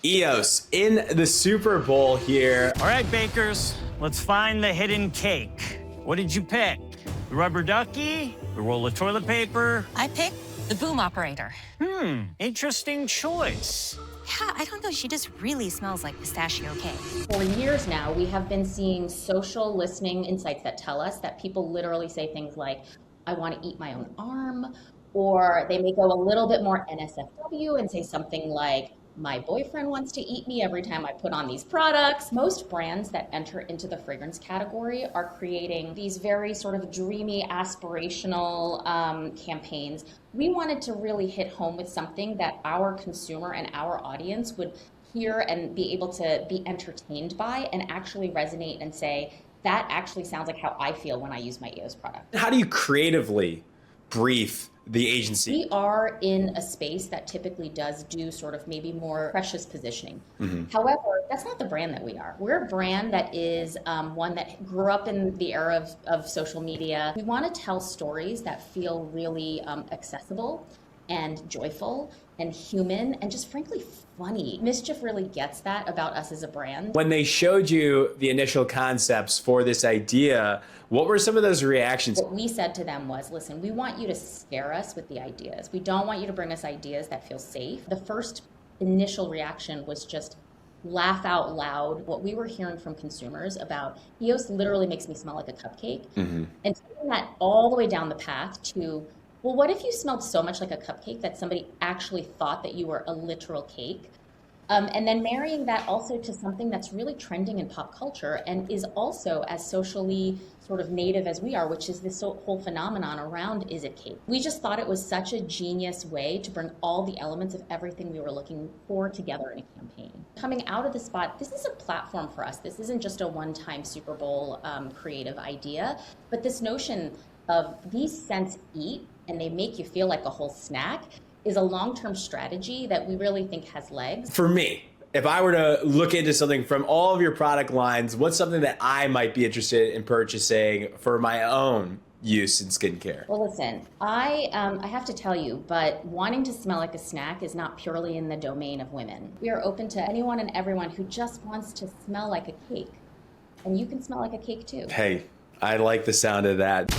EOS in the Super Bowl here. All right, bakers, let's find the hidden cake. What did you pick? The rubber ducky? The roll of toilet paper? I picked the boom operator. Interesting choice. Yeah, I don't know. She just really smells like pistachio cake. For years now, we have been seeing social listening insights that tell us that people literally say things like, I want to eat my own arm, or they may go a little bit more NSFW and say something like, my boyfriend wants to eat me every time I put on these products. Most brands that enter into the fragrance category are creating these very sort of dreamy, aspirational campaigns. We wanted to really hit home with something that our consumer and our audience would hear and be able to be entertained by and actually resonate and say, that actually sounds like how I feel when I use my EOS product. How do you creatively brief the agency? We are in a space that typically does do sort of maybe more precious positioning. However, that's not the brand that we are. We're a brand that is one that grew up in the era of social media. We want to tell stories that feel really accessible and joyful and human and just frankly funny. Mischief really gets that about us as a brand. When they showed you the initial concepts for this idea, what were some of those reactions? What we said to them was, listen, we want you to scare us with the ideas. We don't want you to bring us ideas that feel safe. The first initial reaction was just laugh out loud. What we were hearing from consumers about EOS literally makes me smell like a cupcake. And taking that all the way down the path to, well, what if you smelled so much like a cupcake that somebody actually thought that you were a literal cake? And then marrying that also to something that's really trending in pop culture and is also as socially sort of native as we are, which is this whole phenomenon around is it cake? We just thought it was such a genius way to bring all the elements of everything we were looking for together in a campaign. Coming out of the spot, this is a platform for us. This isn't just a one-time Super Bowl creative idea, but this notion of these scents eat and they make you feel like a whole snack is a long-term strategy that we really think has legs. For me, if I were to look into something from all of your product lines, what's something that I might be interested in purchasing for my own use in skincare? Well, listen, I have to tell you, but wanting to smell like a snack is not purely in the domain of women. We are open to anyone and everyone who just wants to smell like a cake. And you can smell like a cake too. Hey, I like the sound of that.